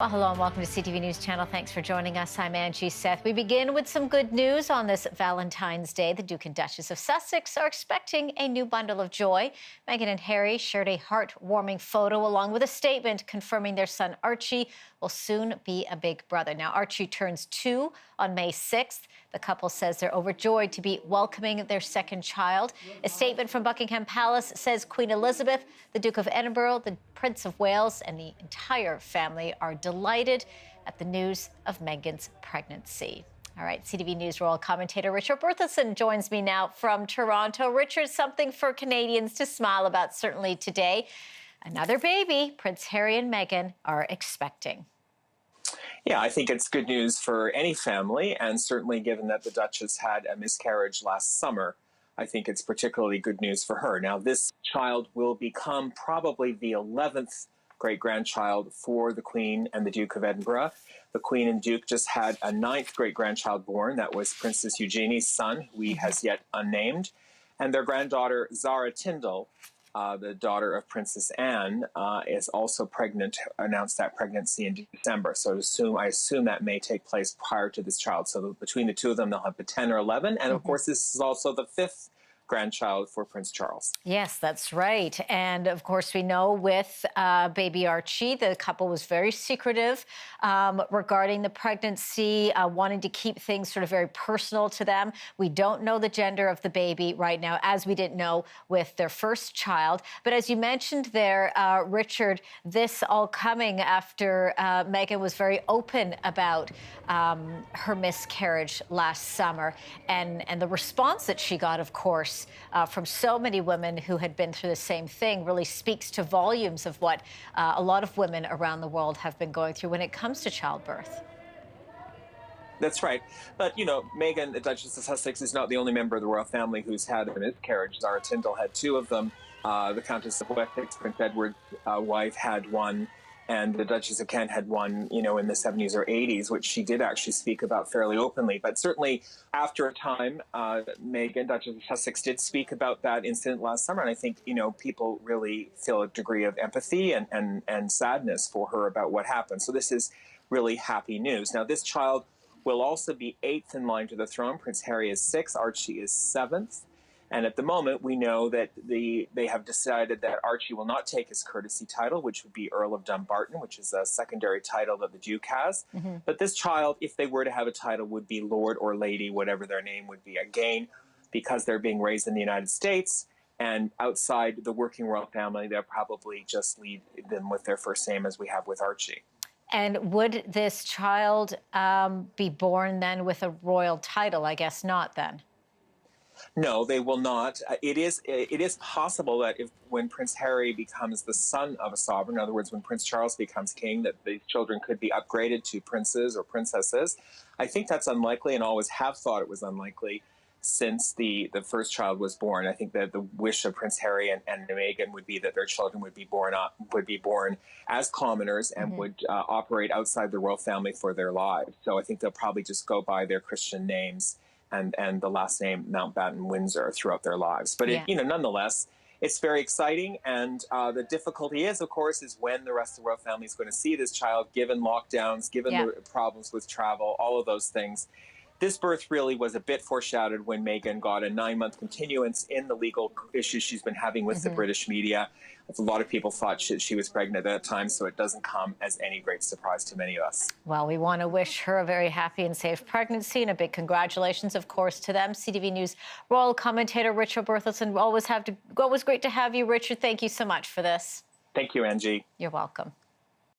Well, hello and welcome to CTV News Channel. Thanks for joining us. I'm Angie Seth. We begin with some good news on this Valentine's Day. The Duke and Duchess of Sussex are expecting a new bundle of joy. Meghan and Harry shared a heartwarming photo along with a statement confirming their son Archie will soon be a big brother. Now, Archie turns 2 on May 6th. The couple says they're overjoyed to be welcoming their second child. A statement from Buckingham Palace says Queen Elizabeth, the Duke of Edinburgh, the Prince of Wales and the entire family are delighted at the news of Meghan's pregnancy. All right, CTV News royal commentator Richard Berthelsen joins me now from Toronto. Richard, something for Canadians to smile about certainly today. Another baby Prince Harry and Meghan are expecting. Yeah, I think it's good news for any family, and certainly given that the Duchess had a miscarriage last summer, I think it's particularly good news for her. Now, this child will become probably the 11th great-grandchild for the Queen and the Duke of Edinburgh. The Queen and Duke just had a 9th great-grandchild born. That was Princess Eugenie's son, who he has yet unnamed. And their granddaughter, Zara Tindall, the daughter of Princess Anne, is also pregnant, announced that pregnancy in December. So I assume that may take place prior to this child. So between the two of them, they'll have the 10 or 11. And of course, this is also the 5th grandchild for Prince Charles. Yes, that's right. And of course, we know with baby Archie, the couple was very secretive regarding the pregnancy, wanting to keep things sort of very personal to them. We don't know the gender of the baby right now, as we didn't know with their first child. But as you mentioned there, Richard, this all coming after Meghan was very open about her miscarriage last summer and the response that she got, of course, from so many women who had been through the same thing really speaks to volumes of what a lot of women around the world have been going through when it comes to childbirth. That's right. But, you know, Meghan, the Duchess of Sussex, is not the only member of the royal family who's had a miscarriage. Zara Tindall had 2 of them. The Countess of Wessex, Prince Edward's wife, had one. And the Duchess of Kent had one, you know, in the 70s or 80s, which she did actually speak about fairly openly. But certainly after a time, Meghan, Duchess of Sussex, did speak about that incident last summer. And I think, you know, people really feel a degree of empathy and sadness for her about what happened. So this is really happy news. Now, this child will also be 8th in line to the throne. Prince Harry is 6th, Archie is 7th. And at the moment, we know that they have decided that Archie will not take his courtesy title, which would be Earl of Dumbarton, which is a secondary title that the Duke has. But this child, if they were to have a title, would be Lord or Lady, whatever their name would be. Again, because they're being raised in the United States and outside the working royal family, they'll probably just leave them with their first name, as we have with Archie. And would this child be born then with a royal title? I guess not then. No, they will not. It is possible that when Prince Harry becomes the son of a sovereign, in other words, when Prince Charles becomes king, that these children could be upgraded to princes or princesses. I think that's unlikely, and always have thought it was unlikely since the first child was born. I think that the wish of Prince Harry and Meghan would be that their children would be born as commoners and would operate outside the royal family for their lives. So I think they'll probably just go by their Christian names and the last name Mountbatten Windsor throughout their lives. But you know, nonetheless, it's very exciting. And the difficulty is, of course, is when the rest of the royal family is going to see this child, given lockdowns, given the problems with travel, all of those things. This birth really was a bit foreshadowed when Meghan got a 9-month continuance in the legal issues she's been having with the British media. A lot of people thought she was pregnant at that time, so it doesn't come as any great surprise to many of us. Well, we want to wish her a very happy and safe pregnancy, and a big congratulations, of course, to them. CTV News royal commentator Richard Berthelsen, always great to have you, Richard. Thank you so much for this. Thank you, Angie. You're welcome.